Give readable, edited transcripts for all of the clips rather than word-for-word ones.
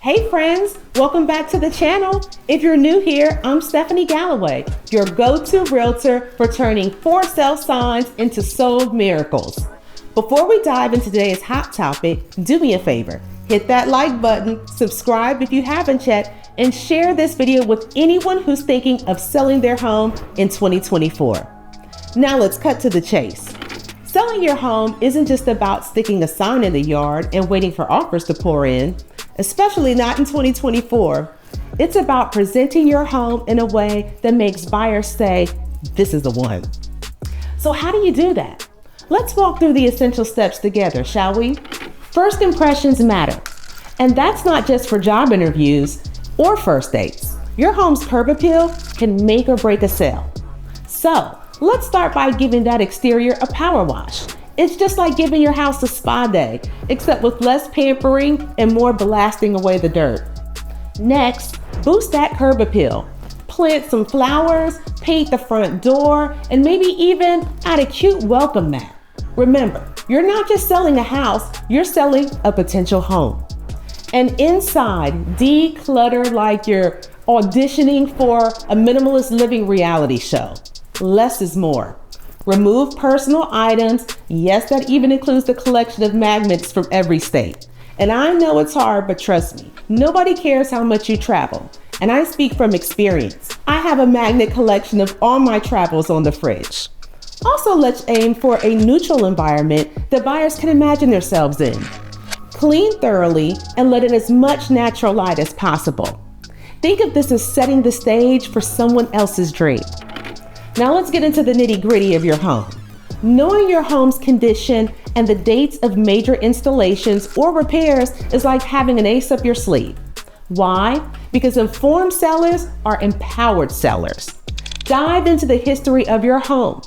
Hey friends, welcome back to the channel. If you're new here, I'm Stefphanie Galloway, your go-to realtor for turning for sale signs into sold miracles. Before we dive into today's hot topic, do me a favor, hit that like button, subscribe if you haven't yet, and share this video with anyone who's thinking of selling their home in 2024. Now let's cut to the chase. Selling your home isn't just about sticking a sign in the yard and waiting for offers to pour in. Especially not in 2024. It's about presenting your home in a way that makes buyers say, this is the one. So how do you do that? Let's walk through the essential steps together, shall we? First impressions matter. And that's not just for job interviews or first dates. Your home's curb appeal can make or break a sale. So let's start by giving that exterior a power wash. It's just like giving your house a spa day, except with less pampering and more blasting away the dirt. Next, boost that curb appeal. Plant some flowers, paint the front door, and maybe even add a cute welcome mat. Remember, you're not just selling a house, you're selling a potential home. And inside, declutter like you're auditioning for a minimalist living reality show. Less is more. Remove personal items. Yes, that even includes the collection of magnets from every state. And I know it's hard, but trust me, nobody cares how much you travel. And I speak from experience. I have a magnet collection of all my travels on the fridge. Also, let's aim for a neutral environment that buyers can imagine themselves in. Clean thoroughly and let in as much natural light as possible. Think of this as setting the stage for someone else's dream. Now let's get into the nitty-gritty of your home. Knowing your home's condition and the dates of major installations or repairs is like having an ace up your sleeve. Why? Because informed sellers are empowered sellers. Dive into the history of your home.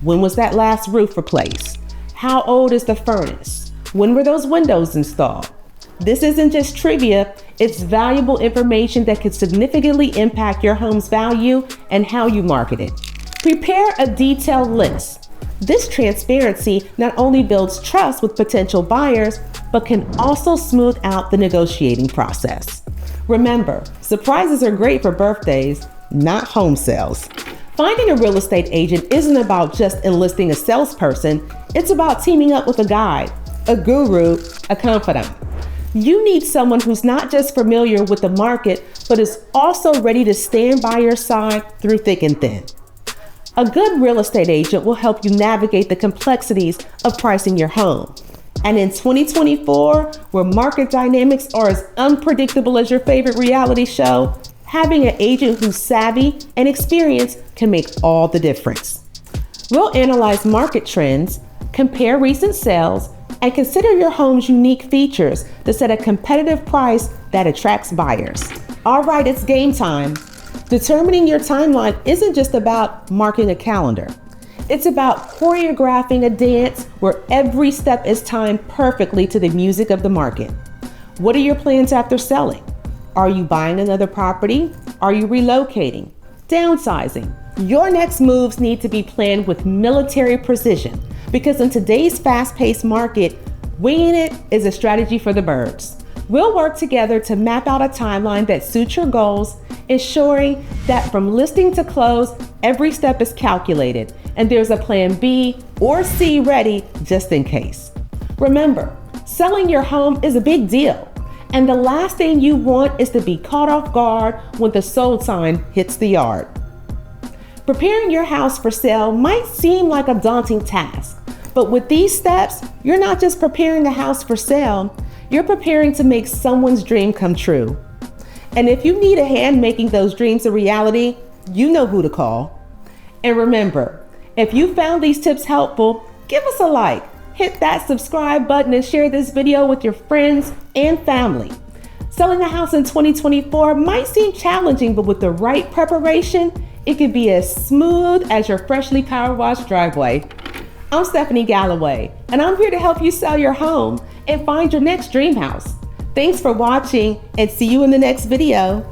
When was that last roof replaced? How old is the furnace? When were those windows installed? This isn't just trivia, it's valuable information that could significantly impact your home's value and how you market it. Prepare a detailed list. This transparency not only builds trust with potential buyers, but can also smooth out the negotiating process. Remember, surprises are great for birthdays, not home sales. Finding a real estate agent isn't about just enlisting a salesperson, it's about teaming up with a guide, a guru, a confidant. You need someone who's not just familiar with the market, but is also ready to stand by your side through thick and thin. A good real estate agent will help you navigate the complexities of pricing your home. And in 2024, where market dynamics are as unpredictable as your favorite reality show, having an agent who's savvy and experienced can make all the difference. We'll analyze market trends, compare recent sales, and consider your home's unique features to set a competitive price that attracts buyers. All right, it's game time. Determining your timeline isn't just about marking a calendar. It's about choreographing a dance where every step is timed perfectly to the music of the market. What are your plans after selling? Are you buying another property? Are you relocating? Downsizing? Your next moves need to be planned with military precision because in today's fast-paced market, winging it is a strategy for the birds. We'll work together to map out a timeline that suits your goals, ensuring that from listing to close, every step is calculated and there's a plan B or C ready just in case. Remember, selling your home is a big deal, and the last thing you want is to be caught off guard when the sold sign hits the yard. Preparing your house for sale might seem like a daunting task, but with these steps, you're not just preparing a house for sale, you're preparing to make someone's dream come true. And if you need a hand making those dreams a reality, you know who to call. And remember, if you found these tips helpful, give us a like, hit that subscribe button, and share this video with your friends and family. Selling a house in 2024 might seem challenging, but with the right preparation, it can be as smooth as your freshly power washed driveway. I'm Stefphanie Galloway, and I'm here to help you sell your home and find your next dream house. Thanks for watching, and see you in the next video.